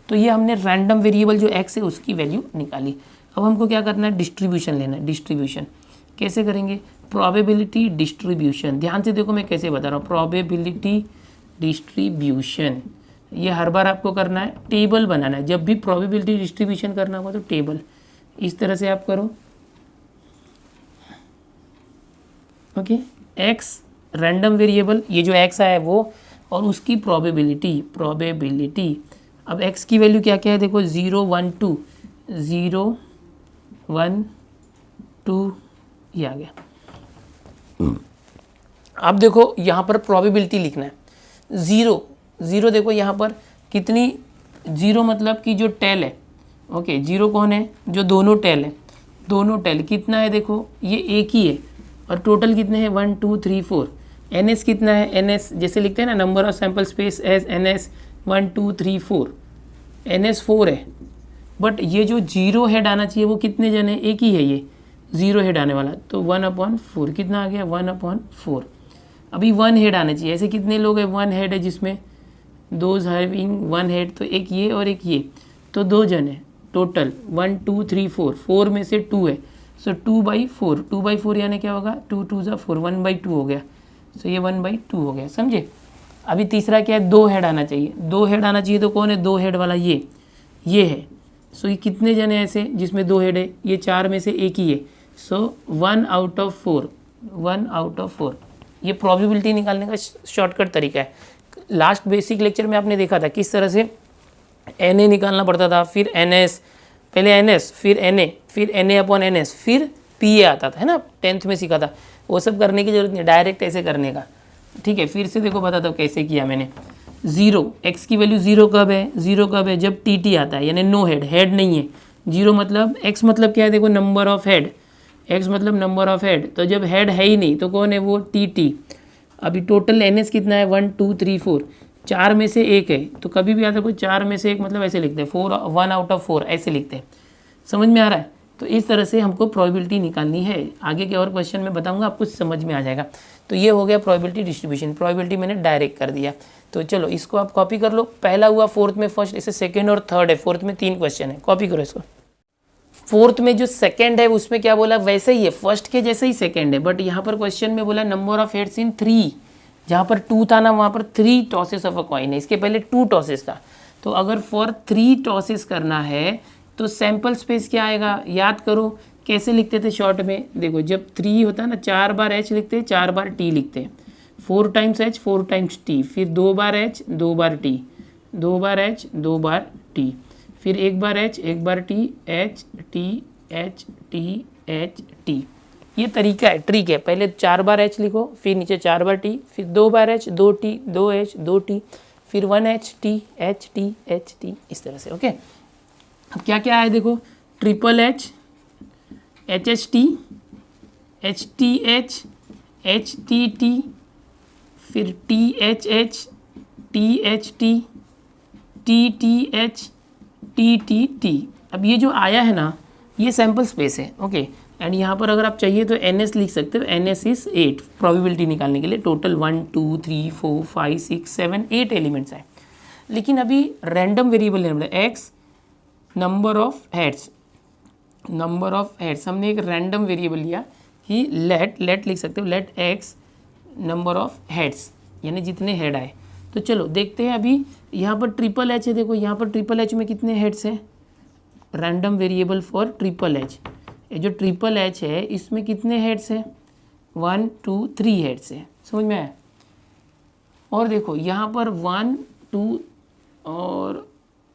तो ये हमने रैंडम वेरिएबल जो x है उसकी वैल्यू निकाली। अब हमको क्या करना है, डिस्ट्रीब्यूशन लेना है। डिस्ट्रीब्यूशन कैसे करेंगे, प्रोबेबिलिटी डिस्ट्रीब्यूशन, ध्यान से देखो मैं कैसे बता रहा हूँ, प्रोबेबिलिटी डिस्ट्रीब्यूशन, ये हर बार आपको करना है, टेबल बनाना है। जब भी प्रोबेबिलिटी डिस्ट्रीब्यूशन करना होगा तो टेबल इस तरह से आप करो, ओके। x रैंडम वेरिएबल, ये जो x आया है वो, और उसकी प्रोबेबिलिटी। अब x की वैल्यू क्या क्या है, देखो 0 1 2, 0 1 2, ये आ गया। अब देखो यहाँ पर प्रोबेबिलिटी लिखना है। 0 देखो यहाँ पर कितनी, 0 मतलब कि जो टेल है, ओके, 0 कौन है, जो दोनों टेल है, दोनों टेल कितना है, देखो ये एक ही है, और टोटल कितने हैं 1 2 3 4। NS कितना है, NS जैसे लिखते हैं ना, number of sample space as NS 1 2 3 4, NS 4 है। बट ये जो 0 हेड आना चाहिए वो कितने जन है, एक ही है ये 0 हेड आने वाला, तो 1/4 कितना आ गया, 1/4। अभी 1 हेड आना चाहिए, ऐसे कितने लोग हैं, 1 हेड है जिसमें दोज हैविंग 1 हेड, तो एक ये और एक ये, तो 2 जन है टोटल, 1 2 3 4, 4 में से 2 है, सो 2/4, 2/4 यानी क्या होगा, 2 2 ज़ा 4, 1/2 हो गया, सो ये 1/2 हो गया, समझे। अभी तीसरा क्या है, 2 हेड आना चाहिए, 2 हेड आना चाहिए, तो कौन है 2 हेड वाला, ये है। सो ये कितने जन है ऐसे जिसमें 2 हेड है, ये 4 में से एक ही है, सो 1/4, 1/4। ये प्रोबेबिलिटी निकालने का शॉर्टकट तरीका है। लास्ट बेसिक लेक्चर में आपने देखा था किस तरह से NA निकालना पड़ता था, फिर NS, पहले NS फिर NA, फिर NA/NS, फिर PA आता था, है ना, 10th में सीखा था। वो सब करने की जरूरत नहीं, डायरेक्ट ऐसे करने का, ठीक है। फिर से देखो बताता हूँ कैसे किया मैंने। 0, x की वैल्यू 0 कब है, 0 कब है, जब TT आता है, यानी नो हेड, हेड नहीं है। 0 मतलब, x मतलब क्या है, देखो नंबर ऑफ हेड, x मतलब नंबर ऑफ हेड, तो जब हेड है ही नहीं तो कौन है वो TT। अभी टोटल NS कितना है, 1 2 3 4, 4 में से एक है, तो कभी भी आता है कोई 4 में से एक, मतलब ऐसे लिखते हैं 1/4 ऐसे लिखते हैं, समझ में आ रहा है। तो इस तरह से हमको प्रोबेबिलिटी निकालनी है। आगे के और क्वेश्चन में बताऊंगा, आपको समझ में आ जाएगा। तो ये हो गया प्रोबेबिलिटी डिस्ट्रीब्यूशन। प्रोबेबिलिटी मैंने डायरेक्ट कर दिया, तो चलो इसको आप कॉपी कर लो। पहला हुआ फोर्थ में फर्स्ट, इसे सेकंड और थर्ड है, फोर्थ में 3 क्वेश्चन है, कॉपी करो इसको। फोर्थ में जो सेकंड है उसमें क्या बोला, वैसे ही है, फर्स्ट के जैसे ही सेकंड है, बट यहाँ पर क्वेश्चन में बोला नंबर ऑफ हेड्स इन 3, जहाँ पर 2 था ना वहाँ पर 3 टॉसेस ऑफ अ कॉइन है, इसके पहले 2 टॉसेस था। तो अगर फॉर 3 टॉसेस करना है तो सैंपल स्पेस क्या आएगा, याद करो कैसे लिखते थे शॉर्ट में, देखो जब 3 होता है ना 4 बार H लिखते हैं, 4 बार T लिखते हैं, 4 टाइम्स H 4 टाइम्स T, फिर 2 बार H 2 बार T, 2 बार H 2 बार T, फिर 1 बार H 1 बार T, H T H T H T। ये तरीका है, ट्रिक है। पहले 4 बार H लिखो, फिर नीचे 4 बार T, फिर 2 बार H 2 T 2 H 2 T, फिर 1 H T H T H T, इस तरह से, ओके। अब क्या क्या है देखो, triple H H H T H T H H T T, फिर T H H T H T T T H T T T। अब ये जो आया है ना ये सैम्पल स्पेस है, ओके। एंड यहाँ पर अगर आप चाहिए तो NS लिख सकते हो, NS इज 8 प्रोबेबिलिटी निकालने के लिए। टोटल 1 2 3 4 5 6 7 8 एलिमेंट्स हैं। लेकिन अभी रैंडम वेरिएबल है, x number of heads, number of heads, हमने एक रैंडम वेरिएबल लिया कि लेट लिख सकते हो, let X number of heads, यानी जितने हेड आए। तो चलो देखते हैं। अभी यहाँ पर ट्रिपल H है, देखो यहाँ पर ट्रिपल H में कितने हेड्स हैं, random variable for triple H। ये जो ट्रिपल H है इसमें कितने हेड्स हैं, 1 2 3 हेड्स है, समझ में आया। और देखो यहाँ पर 1 2 और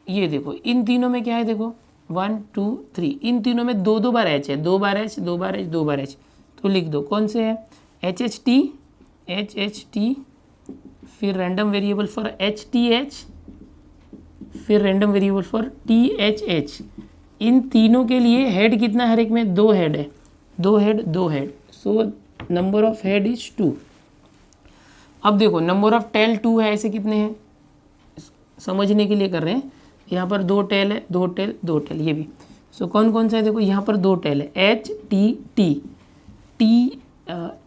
ये देखो इन तीनों में क्या है, देखो 1 2 3, इन तीनों में 2 बार H है, 2 बार H 2 बार H 2 बार H। तो लिख दो कौन से है, H H T, फिर random variable for H T H, फिर random variable for T H H। इन तीनों के लिए हेड कितना है, हर एक में 2 हेड है, 2 head 2 head, so number of head is 2। अब देखो नंबर ऑफ टेल 2 है, ऐसे कितने हैं समझने के लिए कर रहे हैं। यहाँ पर 2 टेल है, 2 टेल 2 टेल, ये भी। सो कौन कौन सा है, देखो यहाँ पर 2 टेल है, H T T T,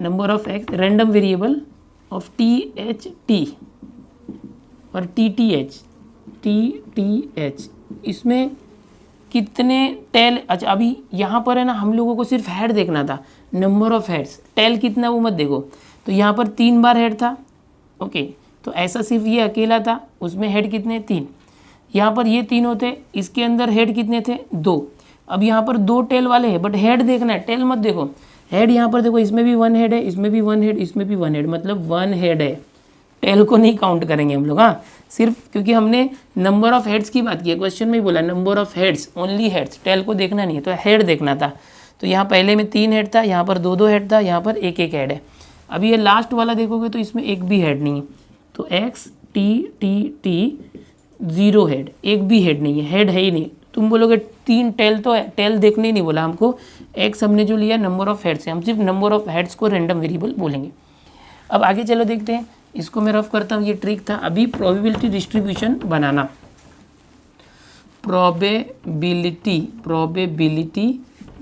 number of x random variable of T H T और T T H। इसमें कितने टेल, अच्छा अभी यहाँ पर है ना हम लोगों को सिर्फ हेड देखना था, नंबर ऑफ हेड्स, टेल कितना वो मत देखो। तो यहाँ पर 3 बार हेड था, ओके, तो ऐसा सिर्फ ये अकेला था, उसमें हेड कितने 3। यहाँ पर ये 3 होते, इसके अंदर हेड कितने थे 2। अब यहाँ पर 2 टेल वाले हैं, बट हेड देखना है, टेल मत देखो। हेड यहाँ पर देखो, इसमें भी 1 हेड है, इसमें भी 1 हेड, इसमें भी 1 हेड, मतलब 1 हेड है। टेल को नहीं काउंट करेंगे हम लोग, हाँ सिर्फ क्योंकि हमने नंबर ऑफ हेड्स की बात की है, क्वेश्चन में ही बोला number of heads, only heads, tail को देखना नहीं है, तो हेड देखना था। तो यहाँ पहले में 3 हेड था, यहाँ पर 2-2 हेड था, यहाँ पर 1-1 हेड है। अभी ये लास्ट वाला देखोगे तो इसमें एक भी हेड नहीं है, तो x T T T 0 head, एक भी हेड नहीं है, हेड है ही नहीं। तुम बोलोगे 3 टेल तो है, टेल देखने ही नहीं बोला हमको, एक्स हमने जो लिया नंबर ऑफ हेड्स है, हम सिर्फ नंबर ऑफ हेड्स को रैंडम वेरिएबल बोलेंगे। अब आगे चलो देखते हैं, इसको मैं रफ करता हूँ, ये ट्रिक था। अभी प्रोबेबिलिटी डिस्ट्रीब्यूशन बनाना, प्रोबेबिलिटी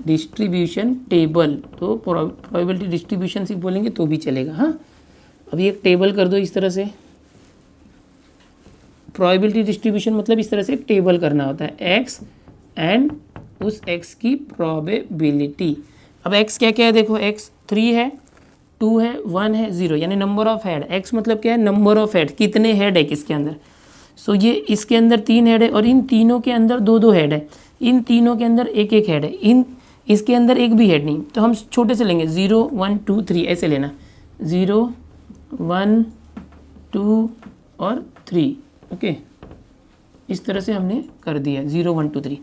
डिस्ट्रीब्यूशन टेबल, तो प्रोबेबिलिटी डिस्ट्रीब्यूशन सिर्फ बोलेंगे तो भी चलेगा। हाँ, अभी एक टेबल कर दो इस तरह से, प्रोबेबिलिटी डिस्ट्रीब्यूशन मतलब इस तरह से एक टेबल करना होता है, एक्स एंड उस एक्स की प्रोबेबिलिटी। अब एक्स क्या क्या है देखो, एक्स 3 है, 2 है, 1 है, 0, यानी नंबर ऑफ हेड। एक्स मतलब क्या है, नंबर ऑफ हेड, कितने हेड है किसके अंदर। सो ये इसके अंदर 3 हेड है और इन तीनों के अंदर 2-2 हेड है, इन तीनों के अंदर 1-1 हेड है, इसके अंदर एक भी हेड नहीं। तो हम छोटे से लेंगे 0 1 2 3 ऐसे लेना, 0 1 2 और 3, ओके। इस तरह से हमने कर दिया 0 1 2 3।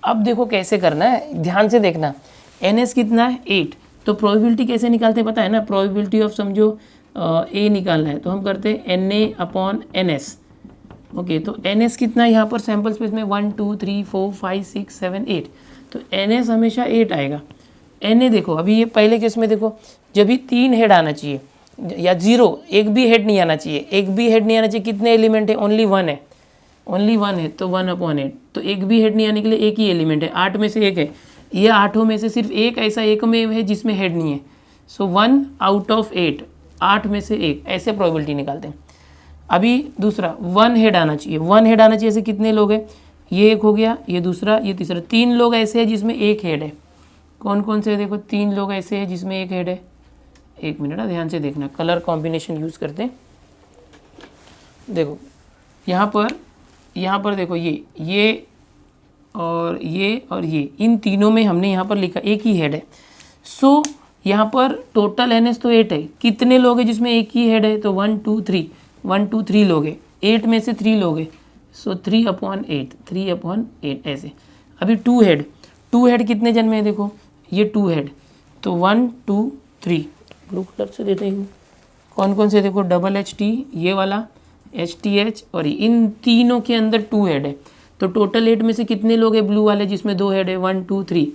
अब देखो कैसे करना है, ध्यान से देखना। NS कितना है, 8। तो प्रोबेबिलिटी कैसे निकालते हैं पता है ना, प्रोबेबिलिटी ऑफ समझो A निकालना है तो हम करते हैं NA/NS, ओके। तो NS कितना है यहाँ पर सैम्पल स्पेस में 1 2 3 4 5 6 7 8, तो NS हमेशा 8 आएगा। NA देखो, अभी ये पहले केस में देखो, जब भी 3 हेड आना चाहिए या 0, एक भी हेड नहीं आना चाहिए, एक भी हेड नहीं आना चाहिए। कितने एलिमेंट है, ओनली 1 है, ओनली 1 है, तो 1/8। तो एक भी हेड नहीं आने के लिए एक ही एलिमेंट है, 8 में से एक है, ये 8 में से सिर्फ एक ऐसा एक में है जिसमें हेड नहीं है। सो 1 आउट ऑफ 8, 8 में से एक, ऐसे प्रोबेबिलिटी निकालते हैं। अभी दूसरा 1 हेड आना चाहिए, 1 हेड आना चाहिए, ऐसे कितने लोग हैं, ये एक हो गया, ये दूसरा, ये तीसरा, 3 लोग ऐसे हैं जिसमें एक हेड है। कौन कौन से, देखो 3 लोग ऐसे हैं जिसमें एक हेड है। एक मिनट ध्यान से देखना, कलर कॉम्बिनेशन यूज़ करते हैं। देखो यहाँ पर देखो ये और ये, इन तीनों में हमने यहाँ पर लिखा एक ही हेड है। सो यहाँ पर टोटल NS तो 8 है, कितने लोग हैं जिसमें एक ही हेड है, तो 1 2 3, 1 2 3 लोग हैं, 8 में से 3 लोग हैं, सो 3/8, 3/8 ऐसे। अभी 2 हेड कितने जन में है, देखो ये 2 हेड, तो 1 2 3, ब्लू कलर से देते हैं कौन कौन से, देखो HT, ये वाला HTH, और इन तीनों के अंदर 2 हेड है। तो टोटल 8 में से कितने लोग हैं ब्लू वाले जिसमें 2 हेड है, 1 2 3,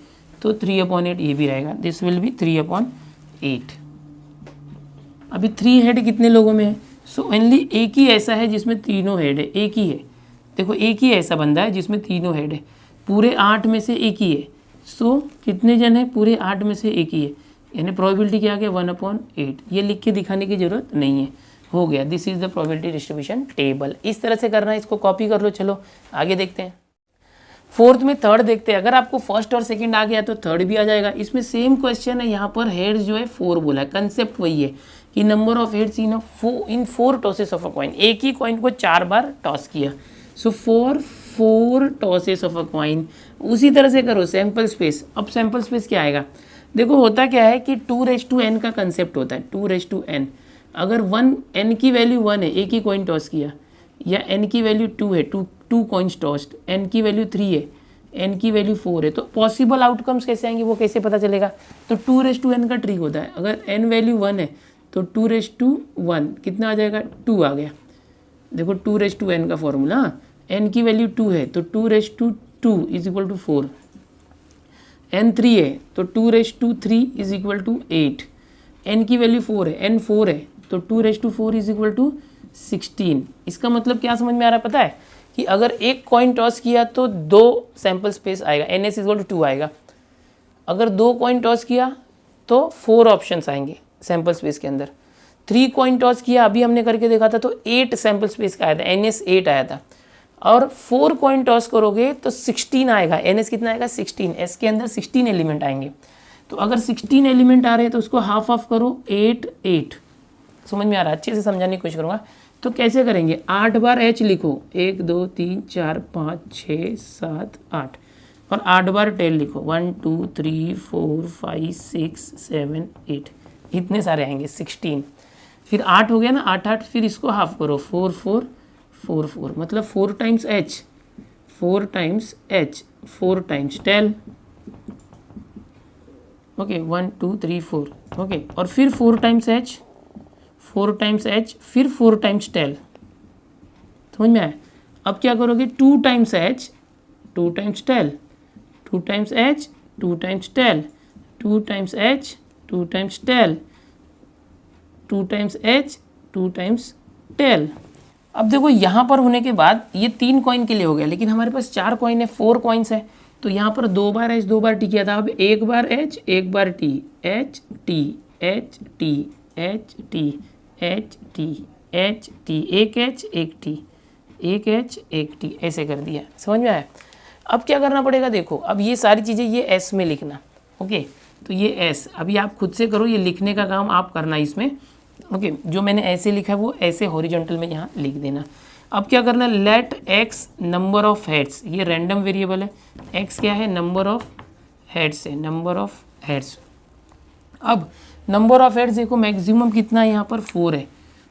तो 3/8 ये भी रहेगा, दिस विल बी 3/8। अभी 3 हेड कितने लोगों में है, सो ओनली एक ही ऐसा है जिसमें तीनों हेड है, एक ही है। देखो एक ही ऐसा बंदा है जिसमें तीनों हेड है, पूरे 8 में से एक ही है। सो कितने जन है, पूरे 8 में से एक ही है, यानी प्रोबेबिलिटी क्या आ गया, 1/8। ये लिख के दिखाने की जरूरत नहीं है, हो गया। This is the probability distribution table. इस तरह से करना है, इसको कॉपी कर लो। चलो आगे देखते हैं। फोर्थ में थर्ड देखते हैं। अगर आपको फर्स्ट और सेकंड आ गया तो थर्ड भी आ जाएगा। इसमें सेम क्वेश्चन है, यहाँ पर हेड्स जो है 4 बोला है। कंसेप्ट वही है कि number of heads in 4 tosses of a coin, एक ही कॉइन को 4 बार टॉस किया। सो 4 टॉसेस ऑफ अ कॉइन। उसी तरह से करो सैम्पल स्पेस। अब सैम्पल स्पेस क्या आएगा, देखो होता क्या है कि 2:n का कंसेप्ट होता है, 2:n। अगर 1 n की वैल्यू 1 है, एक ही कॉइन टॉस किया, या n की वैल्यू 2 है, 2 कॉइन्स टॉस्ड, n की वैल्यू 3 है, n की वैल्यू 4 है, तो पॉसिबल आउटकम्स कैसे आएंगे वो कैसे पता चलेगा। तो 2:n का ट्रिक होता है। अगर n वैल्यू 1 है तो 2:1 कितना आ जाएगा, 2 आ गया। देखो 2:n का फॉर्मूला, n की वैल्यू 2 है तो 2:2 इज इक्वल टू 4, n 3 है तो 2:3 इज इक्वल टू 8, n की वैल्यू 4 है, n 4 है तो 2:4 इज इक्वल टू 16। इसका मतलब क्या समझ में आ रहा है पता है, कि अगर एक कॉइन टॉस किया तो 2 सैम्पल स्पेस आएगा, NS इक्वल टू 2 आएगा। अगर 2 कॉइन टॉस किया तो 4 ऑप्शंस आएंगे सैम्पल स्पेस के अंदर। 3 कॉइन टॉस किया, अभी हमने करके देखा था, तो 8 सैम्पल स्पेस का आया था, NS 8 आया था। और 4 कॉइन टॉस करोगे तो 16 आएगा, NS कितना आएगा 16, S के अंदर 16 एलिमेंट आएंगे। तो अगर 16 एलिमेंट आ रहे हैं तो उसको हाफ ऑफ करो, 8 समझ में आ रहा है, अच्छे से समझाने की कोशिश करूँगा। तो कैसे करेंगे, 8 बार H लिखो, 1 2 3 4 5 6 7 8, और 8 बार टेल लिखो, 1 2 3 4 5 6 7 8, इतने सारे आएंगे 16। फिर 8 हो गया ना, 8 फिर इसको हाफ करो, 4 4 4 4 मतलब 4 times h, 4 times h, 4 times tail, okay 1 2 3 4, okay और फिर 4 टाइम्स h, 4 टाइम्स h, फिर 4 टाइम्स टेल, समझ में आया। अब क्या करोगे, 2 times h, 2 times tail, 2 times h, 2 times tail, 2 times h, 2 times tail, 2 times h, 2 times tail. अब देखो यहाँ पर होने के बाद ये 3 कॉइन के लिए हो गया, लेकिन हमारे पास 4 कॉइन है, 4 कॉइन्स है, तो यहाँ पर 2 बार h 2 बार t किया था। अब एक बार h एक बार t, h t h t h t h t h t, एक h एक t, एक h एक t, ऐसे कर दिया, समझ में आया। अब क्या करना पड़ेगा, देखो अब ये सारी चीज़ें ये s में लिखना, ओके तो ये s अभी आप खुद से करो, ये लिखने का काम आप करना इसमें, ओके जो मैंने ऐसे लिखा है वो ऐसे हॉरिजॉन्टल में यहाँ लिख देना। अब क्या करना है, let x number of heads, ये रैंडम वेरिएबल है, x क्या है, नंबर ऑफ हेड्स है, नंबर ऑफ हेड्स। अब नंबर ऑफ हेड्स देखो मैक्सिमम कितना है, यहाँ पर 4 है,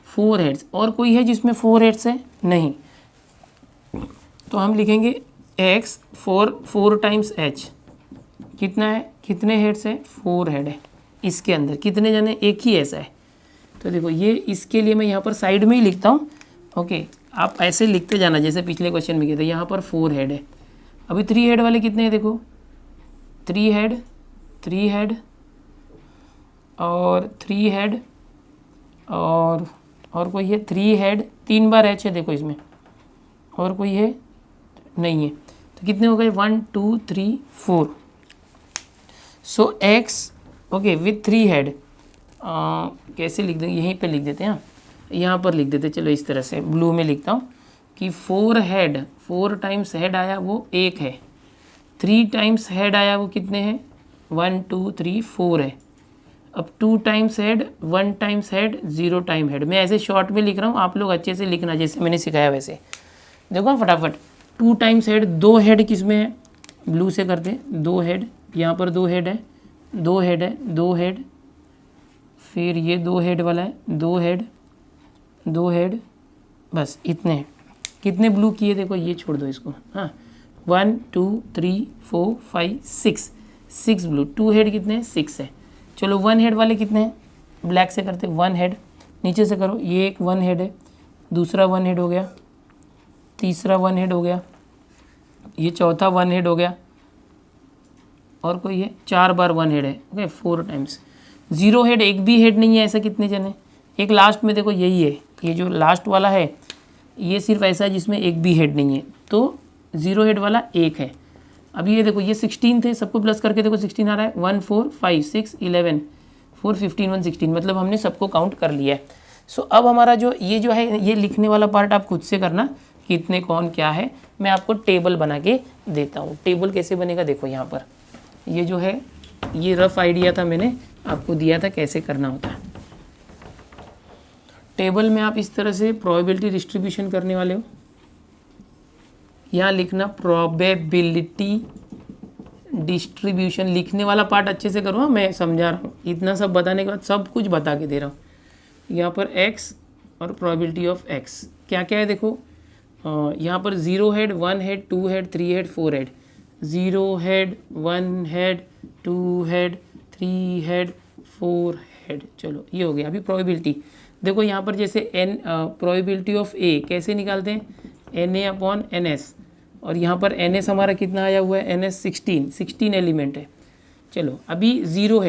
4 हेड्स, और कोई है जिसमें 4 हेड्स है, नहीं, तो हम लिखेंगे x 4 टाइम्स h, कितना है, कितने हेड्स है, 4 हेड है, इसके अंदर कितने जने, एक ही ऐसा है। तो देखो ये इसके लिए मैं यहाँ पर साइड में ही लिखता हूँ, ओके आप ऐसे लिखते जाना जैसे पिछले क्वेश्चन में किया था। यहाँ पर 4 हेड है, अभी 3 हेड वाले कितने हैं, देखो 3 हेड, 3 हेड और 3 हेड और कोई है 3 हेड, 3 बार h है देखो इसमें, और कोई है नहीं है, तो कितने हो गए 1 2 3 4। सो x ओके विथ 3 हेड, कैसे लिख देंगे, यहीं पे लिख देते हैं, यहाँ पर लिख देते, चलो इस तरह से ब्लू में लिखता हूँ कि 4 हेड, 4 टाइम्स हेड आया वो 1 है, 3 टाइम्स हेड आया वो कितने हैं, 1 2 3 4 है। अब 2 times head, 1 times head, 0 time head, मैं ऐसे शॉर्ट में लिख रहा हूँ, आप लोग अच्छे से लिखना जैसे मैंने सिखाया वैसे। देखो फटाफट, 2 टाइम्स हेड, 2 हेड किस में है, ब्लू से करते, 2 हेड, यहाँ पर 2 हेड है, 2 हेड है, 2 हेड, फिर ये 2 हेड वाला है, 2 हेड, 2 हेड, बस इतने। कितने ब्लू किए देखो, ये छोड़ दो इसको, हाँ 1 2 3 4 5 6, 6 ब्लू, 2 हेड कितने हैं, 6 है। चलो 1 हेड वाले कितने हैं, ब्लैक से करते, 1 हेड, नीचे से करो, ये एक 1 हेड है, दूसरा 1 हेड हो गया, तीसरा 1 हेड हो गया, ये चौथा 1 हेड हो गया, और कोई है 4 बार 1 हेड है, ओके 4 टाइम्स। 0 हेड, एक भी हेड नहीं है, ऐसा कितने जने, एक लास्ट में देखो यही है, ये जो लास्ट वाला है ये सिर्फ ऐसा है जिसमें एक भी हेड नहीं है, तो 0 हेड वाला 1 है। अब ये देखो ये 16 थे, सबको प्लस करके देखो 16 आ रहा है, 1 4 5 6 11 4 15 1 16, मतलब हमने सबको काउंट कर लिया है। सो अब हमारा जो है ये लिखने वाला पार्ट आप खुद से करना, कितने कौन क्या है, मैं आपको टेबल बना के देता हूँ। टेबल कैसे बनेगा देखो, यहाँ पर ये जो है ये रफ आइडिया था, मैंने आपको दिया था कैसे करना होता है। टेबल में आप इस तरह से प्रोबेबिलिटी डिस्ट्रीब्यूशन करने वाले हो, यहाँ लिखना प्रोबेबिलिटी डिस्ट्रीब्यूशन, लिखने वाला पार्ट अच्छे से करो, मैं समझा रहा हूँ, इतना सब बताने के बाद सब कुछ बता के दे रहा हूँ। यहाँ पर x और प्रोबेबिलिटी ऑफ x क्या क्या है देखो, यहाँ पर 0 head, 1 head, 2 head, 3 head, 4 head, 0 head, 1 head, 2 head, 3 head, 4 head, चलो ये हो गया। अभी प्रोबेबिलिटी देखो, यहाँ पर जैसे n प्रोबेबिलिटी ऑफ a कैसे निकालते हैं, Na अपॉन ns, और यहाँ पर ns हमारा कितना आया हुआ है, ns 16 एलिमेंट है। चलो अभी 0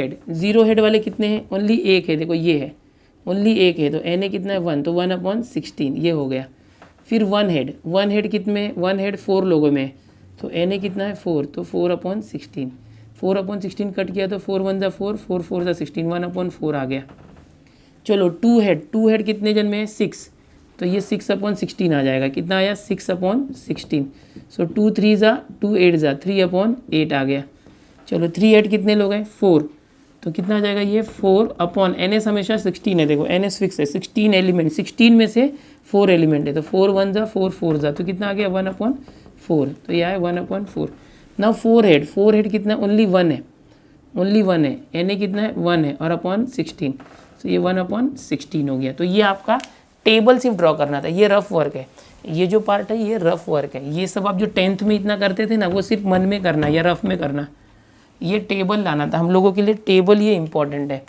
हेड वाले कितने हैं, ओनली 1 है, देखो ये है ओनली 1 है, तो Na कितना है 1, तो 1 अपॉन 16 ये हो गया। फिर 1 हेड कितने, 1 हेड 4 लोगों में, तो Na कितना है 4, तो 4 अपॉन 16, 4 अपॉन 16 कट किया तो 4 1 ज़ा 4, 4 4 ज़ा 16, 1 अपॉन 4 आ गया। चलो 2 हेड कितने जन में है, 6, तो ये 6 अपॉन 16 आ जाएगा, कितना आया 6 अपॉन 16, सो 2 3 ज़ा 2 8 ज़ा 3 अपॉन 8 आ गया। चलो 3 हेड कितने लोग हैं, 4, तो कितना आ जाएगा ये 4 अपॉन ns हमेशा 16 है, देखो ns फिक्स है, 16 एलिमेंट, 16 में से 4 एलिमेंट है, तो 4 1 ज़ा 4 4 ज़ा, तो कितना आ गया 1 अपॉन 4, तो यह है 1 अपॉन 4। ना 4 हेड कितना, ओनली 1 है, na कितना है 1 है, और अपॉन 16, तो ये 1 अपॉन 16 हो गया। तो ये आपका टेबल सिर्फ ड्रॉ करना था, ये रफ वर्क है। ये जो पार्ट है ये रफ वर्क है। ये सब आप जो 10th में इतना करते थे ना, वो सिर्फ मन में करना या रफ में करना। ये टेबल लाना था हम लोगों के लिए, टेबल ये इंपॉर्टेंट है।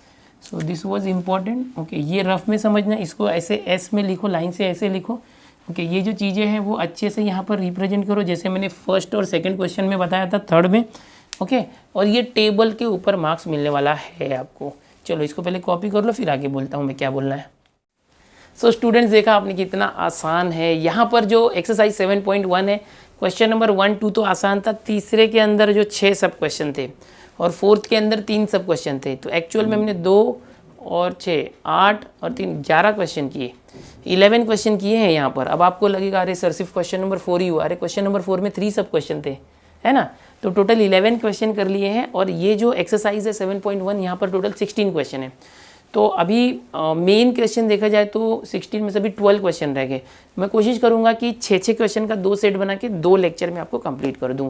So this was important. Okay, ये रफ में समझना, इसको ऐसे एस में लिखो, लाइन से ऐसे लिखो। ओके, ये जो चीज़ें हैं वो अच्छे से यहाँ पर रिप्रेजेंट करो, जैसे मैंने फर्स्ट और सेकंड क्वेश्चन में बताया था, थर्ड में। ओके, और ये टेबल के ऊपर मार्क्स मिलने वाला है आपको। चलो इसको पहले कॉपी कर लो, फिर आगे बोलता हूँ मैं क्या बोलना है। सो स्टूडेंट्स, देखा आपने कितना आसान है। यहाँ पर जो एक्सरसाइज 7.1 है, क्वेश्चन नंबर 1, 2 तो आसान था। तीसरे के अंदर जो 6 सब क्वेश्चन थे और फोर्थ के अंदर 3 सब क्वेश्चन थे, तो एक्चुअल में हमने 2 और 6, 8 और 3, 11 क्वेश्चन किए, 11 क्वेश्चन किए हैं यहाँ पर। अब आपको लगेगा अरे सर सिर्फ क्वेश्चन नंबर 4 ही हुआ। अरे क्वेश्चन नंबर 4 में 3 सब क्वेश्चन थे, है ना। तो टोटल 11 क्वेश्चन कर लिए हैं। और ये जो एक्सरसाइज है 7.1, यहाँ पर टोटल 16 क्वेश्चन है। तो अभी मेन क्वेश्चन देखा जाए तो 16 में से भी 12 क्वेश्चन रह गए। मैं कोशिश करूंगा कि 6-6 क्वेश्चन का 2 सेट बना के 2 लेक्चर में आपको कंप्लीट कर दूं।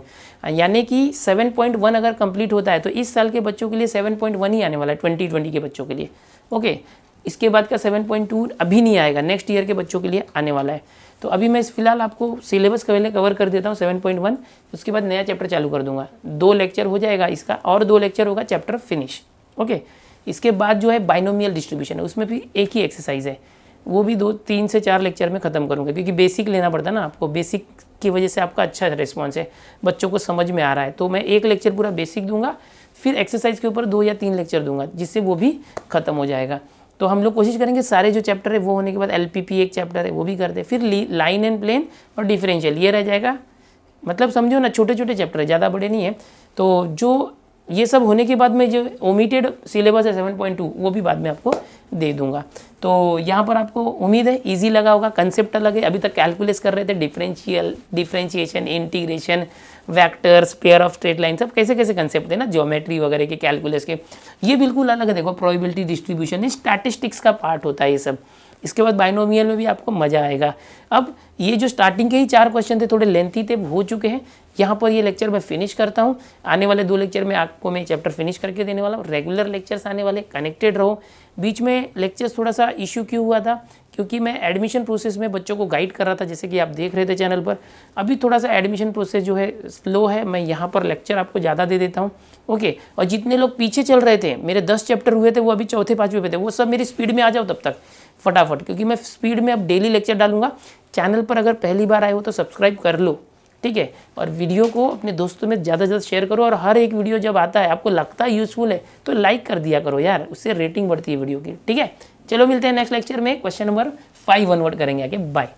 यानी कि 7.1 अगर कंप्लीट होता है तो इस साल के बच्चों के लिए 7.1 ही आने वाला है, 2020 के बच्चों के लिए। ओके, इसके बाद का 7.2 अभी नहीं आएगा, नेक्स्ट ईयर के बच्चों के लिए आने वाला है। तो अभी मैं फिलहाल आपको सिलेबस पहले कवर कर देता हूँ 7.1, उसके बाद नया चैप्टर चालू कर दूंगा। 2 लेक्चर हो जाएगा इसका, और 2 लेक्चर होगा चैप्टर फिनिश। ओके, इसके बाद जो है बाइनोमियल डिस्ट्रीब्यूशन है, उसमें भी एक ही एक्सरसाइज है, वो भी 3 से 4 लेक्चर में ख़त्म करूँगा, क्योंकि बेसिक लेना पड़ता है ना आपको। बेसिक की वजह से आपका अच्छा रिस्पॉन्स है, बच्चों को समझ में आ रहा है। तो मैं 1 लेक्चर पूरा बेसिक दूंगा, फिर एक्सरसाइज के ऊपर 2 या 3 लेक्चर दूंगा, जिससे वो भी खत्म हो जाएगा। तो हम लोग कोशिश करेंगे सारे जो चैप्टर है वो होने के बाद LPP एक चैप्टर है वो भी कर दे, फिर लाइन एंड प्लेन और डिफरेंशियल ये रह जाएगा। मतलब समझो ना, छोटे छोटे चैप्टर है, ज़्यादा बड़े नहीं है। तो जो ये सब होने के बाद में जो ओमिटेड सिलेबस है 7.2 वो भी बाद में आपको दे दूंगा। तो यहाँ पर आपको उम्मीद है इजी लगा होगा, कंसेप्ट अलग है। अभी तक कैलकुलेस कर रहे थे, differentiation, integration, vectors, pair of straight line, सब कैसे कैसे कंसेप्ट थे ना, ज्योमेट्री वगैरह के, कैलकुलस के। ये बिल्कुल अलग है। देखो, प्रोबेबिलिटी डिस्ट्रीब्यूशन, स्टैटिस्टिक्स का पार्ट होता है ये सब। इसके बाद बाइनोमियल में भी आपको मज़ा आएगा। अब ये जो स्टार्टिंग के ही 4 क्वेश्चन थे, थोड़े लेंथी थे, हो चुके हैं। यहाँ पर ये लेक्चर मैं फिनिश करता हूँ। आने वाले 2 लेक्चर में आपको मैं चैप्टर फिनिश करके देने वाला हूँ। रेगुलर लेक्चर्स आने वाले, कनेक्टेड रहो। बीच में लेक्चर्स थोड़ा सा इशू क्यों हुआ था, क्योंकि मैं एडमिशन प्रोसेस में बच्चों को गाइड कर रहा था, जैसे कि आप देख रहे थे चैनल पर। अभी थोड़ा सा एडमिशन प्रोसेस जो है स्लो है, मैं यहाँ पर लेक्चर आपको ज़्यादा दे देता हूँ। ओके, और जितने लोग पीछे चल रहे थे, मेरे 10 चैप्टर हुए थे, वो अभी 4थे-5वें पे थे, वो सब मेरी स्पीड में आ जाओ तब तक फटाफट, क्योंकि मैं स्पीड में अब डेली लेक्चर डालूंगा। चैनल पर अगर पहली बार आए हो तो सब्सक्राइब कर लो, ठीक है। और वीडियो को अपने दोस्तों में ज़्यादा से ज़्यादा शेयर करो। और हर एक वीडियो जब आता है आपको लगता है यूजफुल है तो लाइक कर दिया करो यार, उससे रेटिंग बढ़ती है वीडियो की, ठीक है। चलो मिलते हैं नेक्स्ट लेक्चर में, क्वेश्चन नंबर 5 ऑनवर्ड करेंगे आगे। बाय।